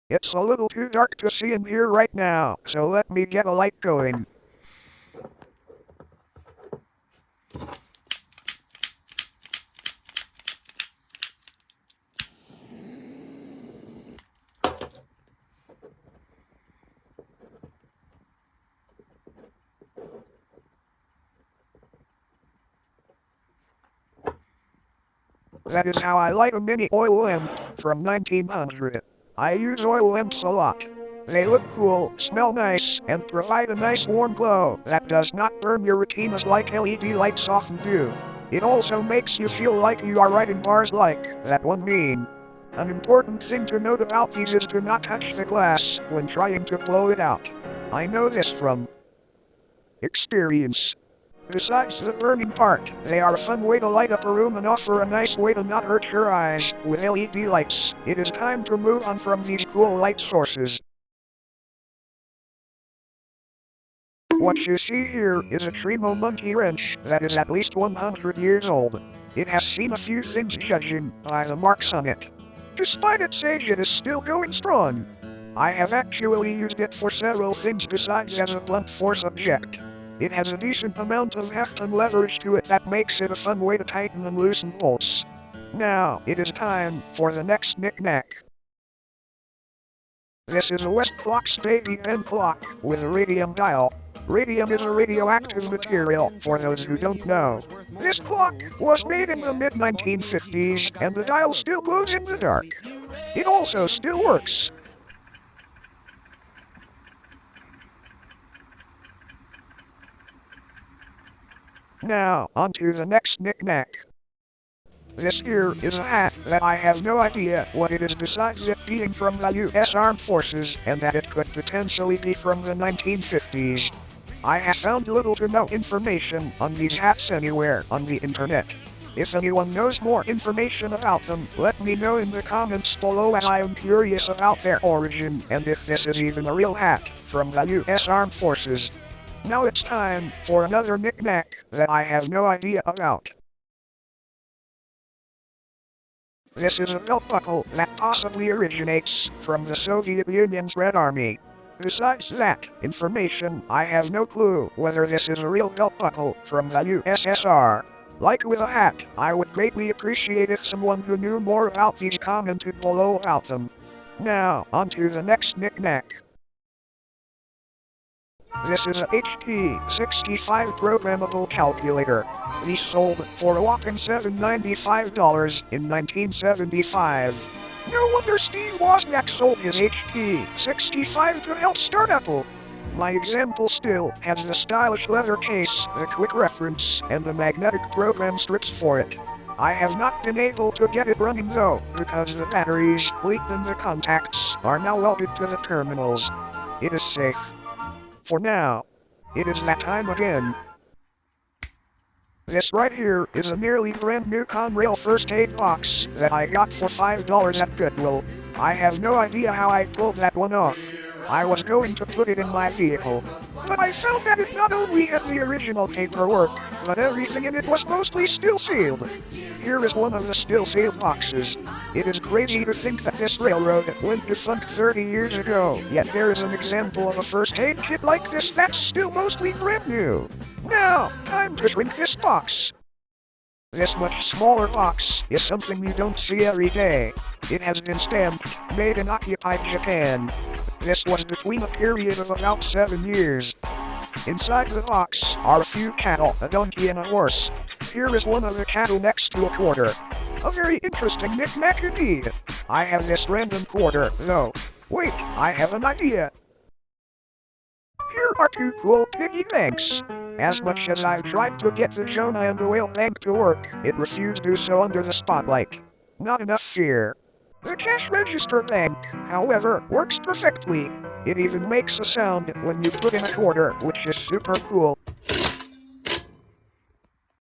It's a little too dark to see in here right now, so let me get a light going. That is how I light a mini oil lamp from 1900. I use oil lamps a lot. They look cool, smell nice, and provide a nice warm glow that does not burn your retinas like LED lights often do. It also makes you feel like you are writing bars like that one meme. An important thing to note about these is to not touch the glass when trying to blow it out. I know this from experience. Besides the burning part, they are a fun way to light up a room and offer a nice way to not hurt your eyes with LED lights. It is time to move on from these cool light sources. What you see here is a Tremo monkey wrench that is at least 100 years old. It has seen a few things judging by the marks on it. Despite its age, it is still going strong. I have actually used it for several things besides as a blunt force object. It has a decent amount of heft and leverage to it that makes it a fun way to tighten and loosen bolts. Now, it is time for the next knick-knack. This is a West Clock's baby pen clock with a radium dial. Radium is a radioactive material, for those who don't know. This clock was made in the mid-1950s, and the dial still glows in the dark. It also still works. Now, on to the next knick-knack. This here is a hat that I have no idea what it is besides it being from the US Armed Forces and that it could potentially be from the 1950s. I have found little to no information on these hats anywhere on the internet. If anyone knows more information about them, let me know in the comments below as I am curious about their origin and if this is even a real hat from the US Armed Forces. Now it's time for another knick-knack that I have no idea about. This is a belt buckle that possibly originates from the Soviet Union's Red Army. Besides that information, I have no clue whether this is a real belt buckle from the USSR. Like with a hat, I would greatly appreciate if someone who knew more about these commented below about them. Now, on to the next knick-knack. This is a HP65 programmable calculator. These sold for a whopping $795 in 1975. No wonder Steve Wozniak sold his HP65 to help start Apple. My example still has the stylish leather case, the quick reference, and the magnetic program strips for it. I have not been able to get it running though, because the batteries, leaked in the contacts, are now welded to the terminals. It is safe. For now, it is that time again. This right here is a nearly brand new Conrail first aid box that I got for $5 at Goodwill. I have no idea how I pulled that one off. I was going to put it in my vehicle, but I found that it not only had the original paperwork, but everything in it was mostly still sealed. Here is one of the still sealed boxes. It is crazy to think that this railroad went defunct 30 years ago, yet there is an example of a first aid kit like this that's still mostly brand new. Now, time to shrink this box. This much smaller box is something you don't see every day. It has been stamped, made in occupied Japan. This was between a period of about 7 years. Inside the box are a few cattle, a donkey and a horse. Here is one of the cattle next to a quarter. A very interesting knick-knack indeed. I have this random quarter, though. Wait, I have an idea. Here are two cool piggy banks. As much as I've tried to get the Jonah and the Whale Bank to work, it refused to do so under the spotlight. Not enough fear. The cash register bank, however, works perfectly. It even makes a sound when you put in a quarter, which is super cool.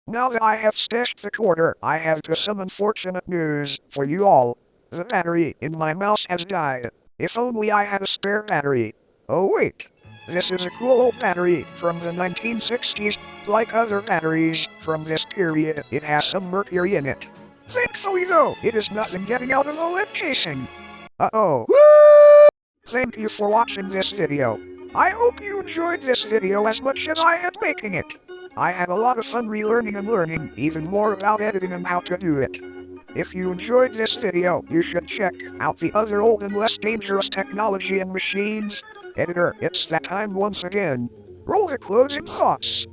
Now that I have stashed the quarter, I have some unfortunate news for you all. The battery in my mouse has died. If only I had a spare battery. Oh wait. This is a cool old battery from the 1960s. Like other batteries from this period, it has some mercury in it. Thankfully though, it is nothing getting out of the lead casing. Uh-oh. Thank you for watching this video. I hope you enjoyed this video as much as I had making it. I had a lot of fun relearning and learning even more about editing and how to do it. If you enjoyed this video, you should check out the other old and less dangerous technology and machines. Editor, it's that time once again. Roll the closing thoughts.